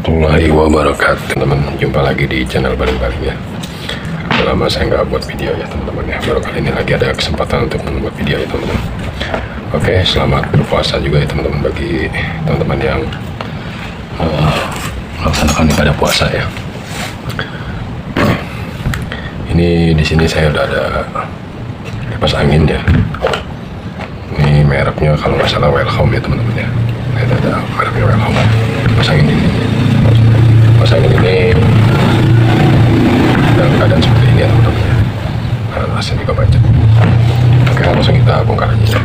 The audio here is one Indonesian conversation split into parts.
warahmatullahi wabarakatuh. Teman-teman, jumpa lagi di channel Baling-Baling ya. Udah lama saya nggak buat video ya teman-teman ya. Baru kali ini lagi ada kesempatan untuk membuat video ya teman-teman. Oke, selamat berpuasa juga ya teman-teman bagi teman-teman yang melaksanakan ibadah puasa ya. Ini di sini saya udah ada kipas angin ya. Ini mereknya kalau nggak salah Welcome ya teman-teman ya. Ini ada mereknya Welcome. Kipas angin ini. Kipas angin ini dalam keadaan seperti ini ya teman-teman ya. Nah, AC juga macet. Oke, langsung kita bongkar aja ya.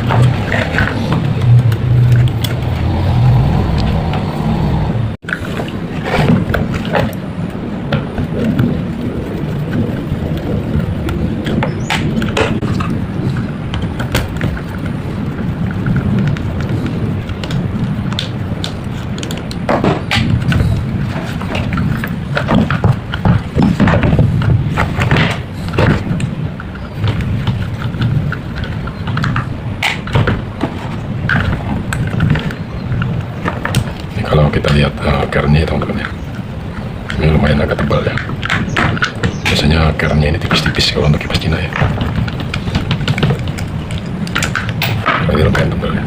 Kalau kita lihat kernnya teman-teman ya, ini lumayan agak tebal ya. Biasanya kernnya ini tipis-tipis kalau untuk kipas Cina ya. Ini lumayan tebal ya.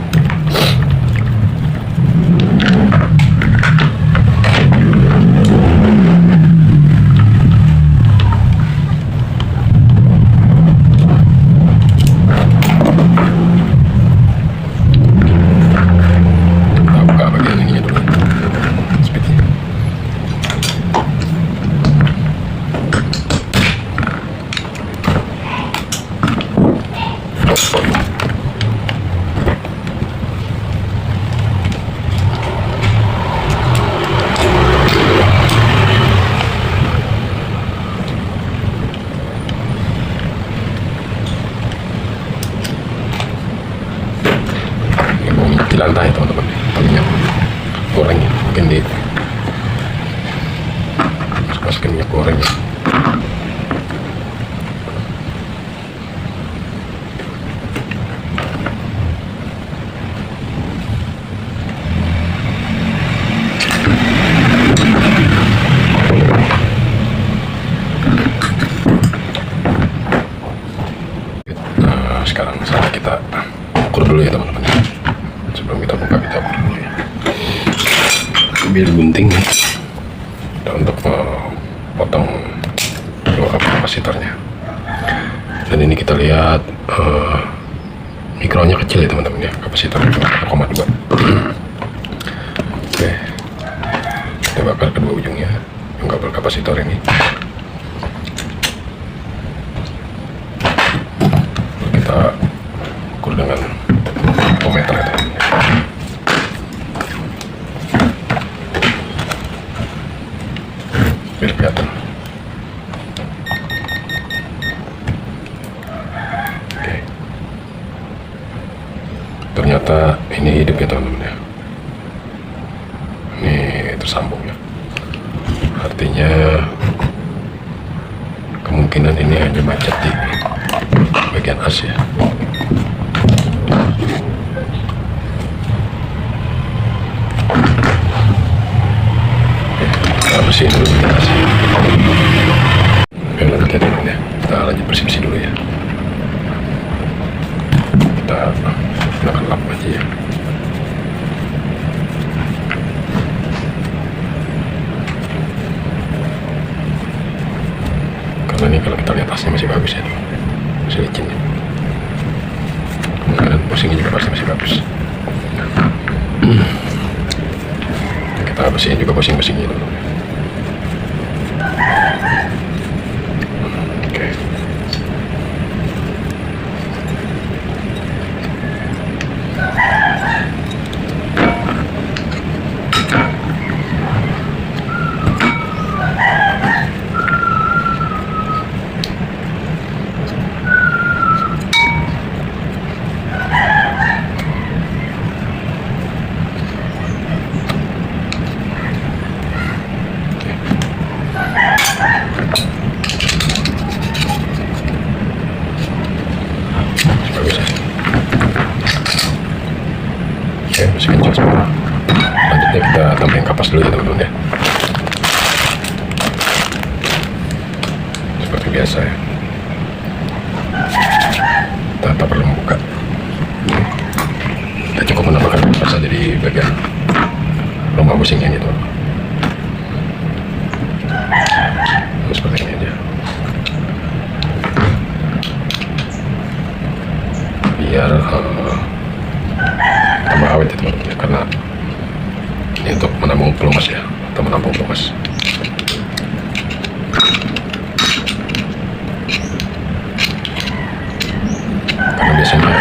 Di lantai teman-teman, tadinya gorengnya mungkin di masukin minyak goreng ya. Nah, sekarang saatnya kita ukur dulu ya teman-teman. Sebelum kita buka, kita ukur dulu ya. Ambil gunting ya, untuk potong dua kapasitornya. Dan ini kita lihat mikronya kecil ya teman-teman ya, kapasitornya 1,2. Oke, kita bakar kedua ujungnya, yang kabel kapasitor ini. Kita ukur dengan voltmeter ya teman-teman. Biar kelihatan. Oke. Ternyata ini hidup ya teman-teman ya. Ini tersambung ya. Artinya kemungkinan ini hanya macet di bagian as ya. Kita bersihin dulu ya. Oke, lanjut ya teman ya. Kita lanjut bersih-bersih dulu ya. Kita gunakan lap aja ya. Karena ini kalau kita lihat asnya masih bagus ya, masih licin ya. Kemungkinan pusingnya juga pasti masih bagus. Kita bersihin juga pusing-pusingnya dulu. Oke. Oke, masih kencang semua. Lanjutnya kita tambahin kapas dulu ya teman-teman ya. seperti biasa ya. Tanpa perlu membuka. Kita cukup menambahkan pas saja di bagian lubang busingnya gitu. Seperti ini aja. Biar tambah awet ya teman-teman ya, karena ini untuk menampung pelumas ya, atau menampung pelumas. Karena biasanya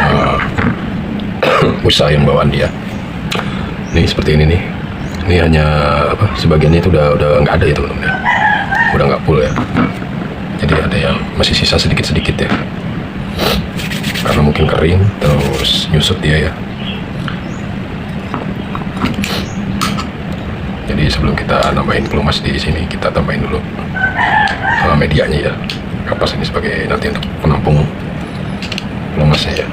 usaha yang bawaan dia. Nih seperti ini nih. Ini hanya apa? Sebagiannya itu udah nggak ada ya teman-teman ya. Udah nggak full ya. Jadi ada yang masih sisa sedikit-sedikit ya. Karena mungkin kering terus nyusut dia ya. Jadi sebelum kita nambahin pelumas di sini, kita tambahin dulu medianya ya. Kapas ini sebagai nanti untuk penampung pelumasnya ya.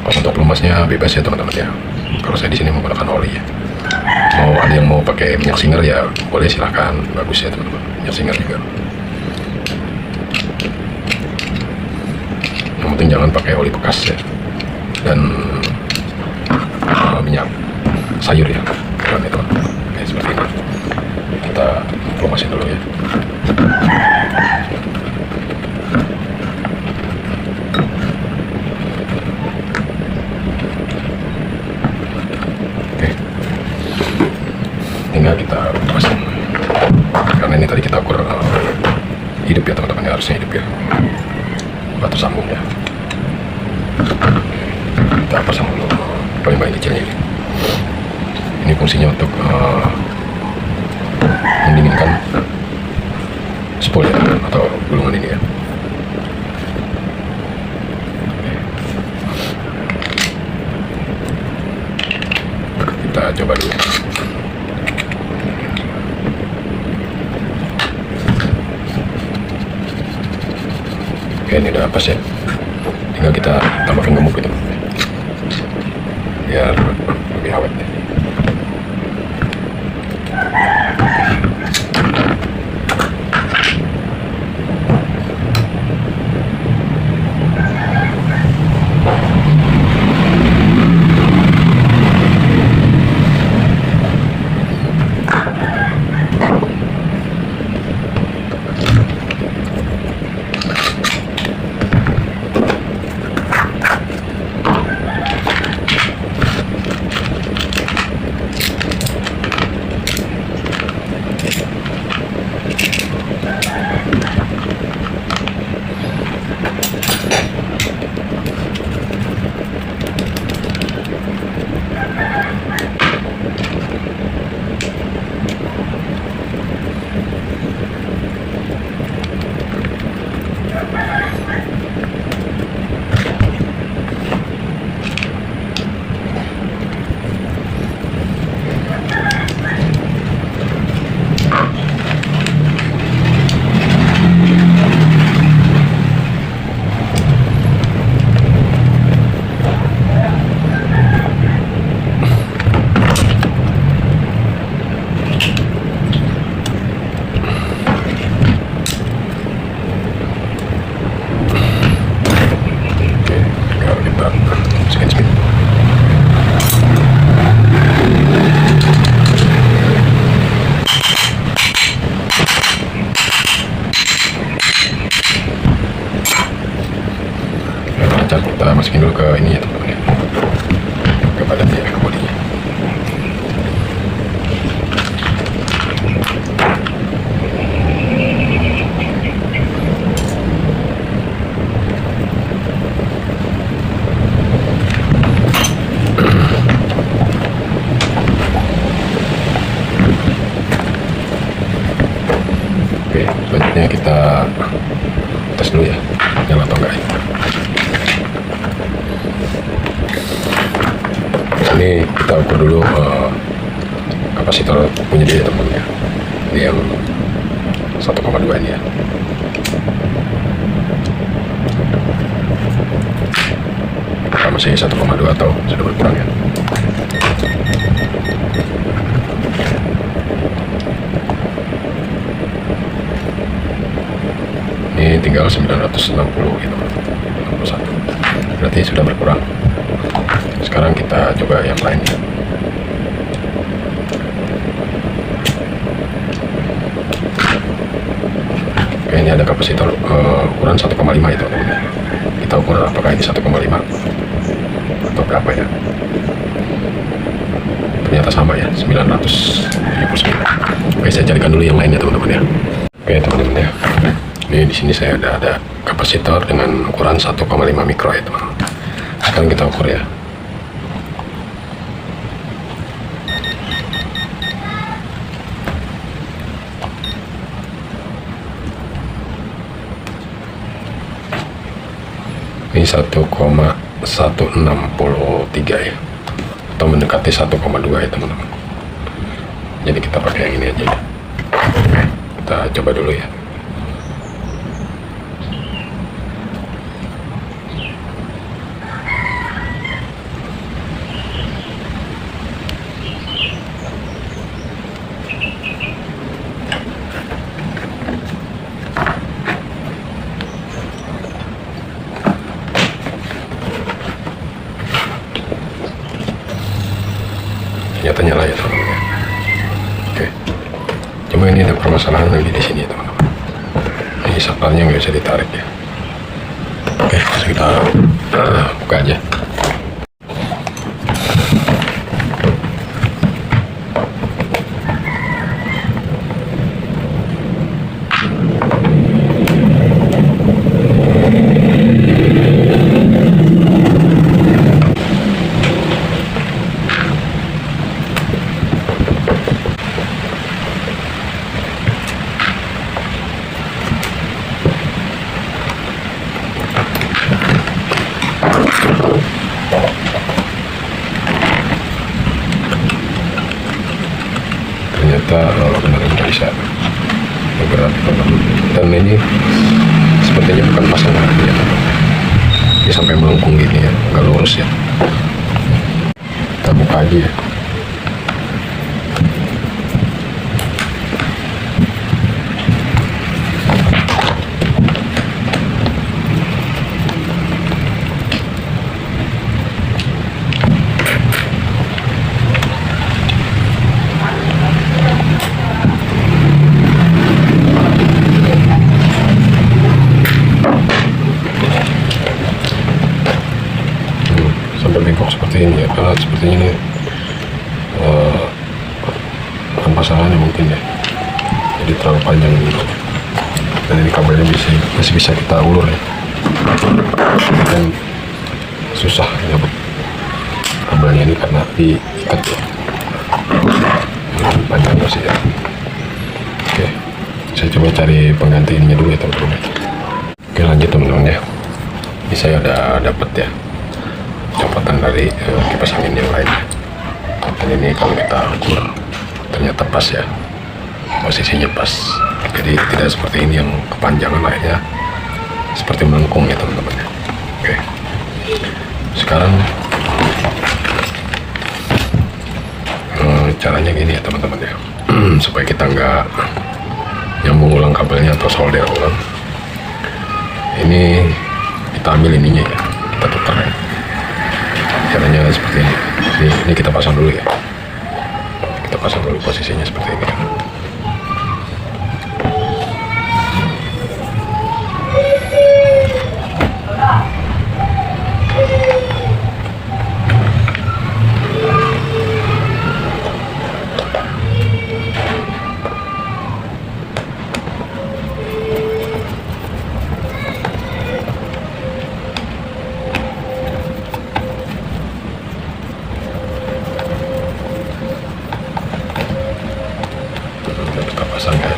Kalau untuk pelumasnya bebas ya teman-teman ya. Kalau saya di sini menggunakan oli ya. Mau ada yang mau pakai minyak singer ya boleh, silahkan, bagus ya teman-teman. Minyak singer juga. Yang penting jangan pakai oli bekas ya. Dan minyak sayur ya. Jangan itu. Oke, seperti ini. Kita pelumasin dulu ya. Tinggal kita pasang, karena ini tadi kita ukur hidup ya teman-teman ya, harusnya hidup ya, batu sambung ya. Kita pasang dulu paling kecilnya ini. Ini fungsinya untuk mendinginkan spool ya, atau gulungan ini ya. Kita coba dulu. Oke, ini udah pas ya. Tinggal kita tambahkan gemuk gitu biar lebih awet ya. Kita masukin dulu ke ini ya teman-teman ya, ke badannya, ke bodinya. Oke, selanjutnya kita tes dulu ya, nyala atau enggak ya. Ini kita ukur dulu kapasitor punya dia teman-teman ya. Ini yang 1,2 ini ya. Apakah masih 1,2 atau sudah berkurang ya? tinggal 960 gitu, 61. Berarti sudah berkurang. Sekarang kita coba yang lainnya. Oke, ini ada kapasitor ukuran 1,5 itu. Kita ukur apakah ini 1,5 atau berapa ya. Ternyata sama ya, 979. Oke, saya carikan dulu yang lainnya teman-teman ya. Oke teman-teman ya, ini di sini saya ada kapasitor dengan ukuran 1,5 mikro ya teman. Sekarang kita ukur ya. Ini 1,163 ya, atau mendekati 1,2 ya teman-teman. Jadi kita pakai yang ini aja ya. Kita coba dulu ya. Ternyata nyala ya teman-teman. Oke, cuma ini ada permasalahan lagi di sini teman-teman. Ini saklarnya nggak bisa ditarik ya. Oke, kita buka aja. Ternyata benar-benar nggak bisa bergerak teman-teman. Dan ini sepertinya bukan pasangan ya, ini sampai melengkung gini ya, nggak lurus ya. Kita buka aja ya. Sampai bengkok seperti ini ya, karena sepertinya ini bukan pasangannya mungkin ya, jadi terlalu panjang gitu. Dan ini kabelnya masih bisa kita ulur ya, dan susah nyabut kabelnya ini karena diikat ya, panjang masih ya. Oke, saya coba cari pengganti ininya dulu ya teman-teman. Oke, lanjut teman-teman ya. Ini saya udah dapat ya copotan dari kipas angin yang lainnya, dan ini kalau kita ukur ternyata pas ya, posisinya pas. Jadi tidak seperti ini yang kepanjangan lainnya seperti melengkung ya teman-teman ya. Oke, sekarang caranya gini ya teman-teman ya. Supaya kita nggak nyambung ulang kabelnya atau solder ulang, ini kita ambil ininya ya, kita putar ya. Caranya seperti ini. Ini kita pasang dulu ya. Kita pasang dulu posisinya seperti ini. Kita pasang ya.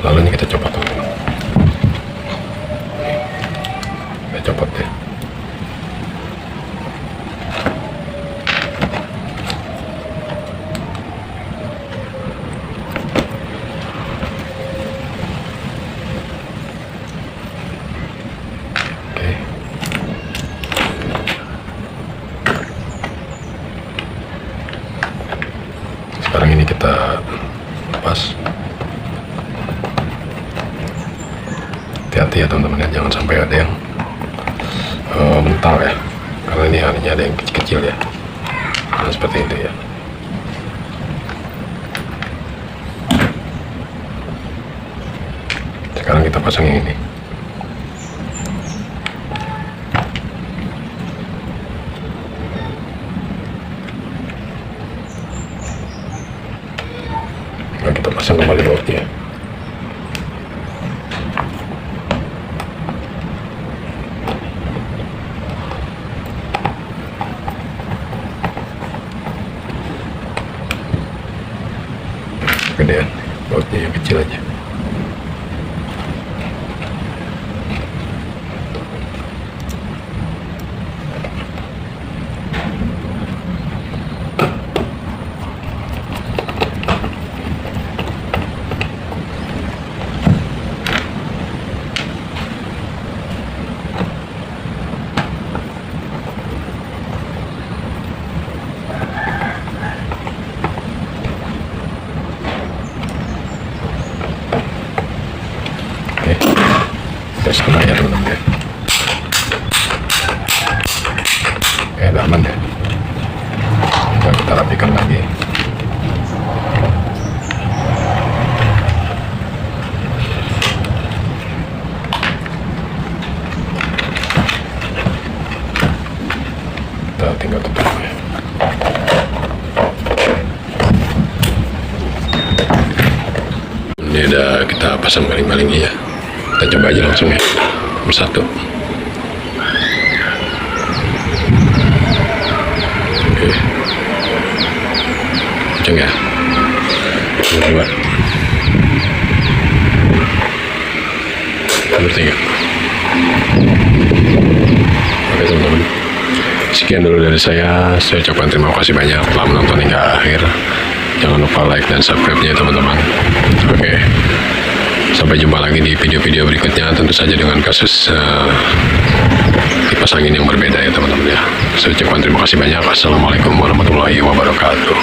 Lalu ini kita copot teman-teman. Kita copot ya. Oke. Sekarang ini kita lepas. Hati-hati ya teman-teman ya, jangan sampai ada yang mental ya, karena ini hanya ada yang kecil-kecil ya. Nah, seperti itu ya. Sekarang kita pasang yang ini. Nah, kita pasang kembali bautnya. Kegedean, bautnya yang kecil aja. Tes kena ya teman-teman ya. Udah aman ya. Coba kita rapikan lagi. Kita tinggal tutup ya. Ini udah kita pasang baling-balingnya ya. Kita coba aja langsung ya, nomor 1. Oke, kenceng ya. Nomor 2, nomor 3. Oke teman-teman, sekian dulu dari saya ucapkan terima kasih banyak telah menonton hingga akhir. Jangan lupa like dan subscribe-nya teman-teman. Oke, sampai jumpa lagi di video-video berikutnya, tentu saja dengan kasus kipas angin yang berbeda ya teman-teman ya. Saya ucapkan terima kasih banyak. Assalamualaikum warahmatullahi wabarakatuh.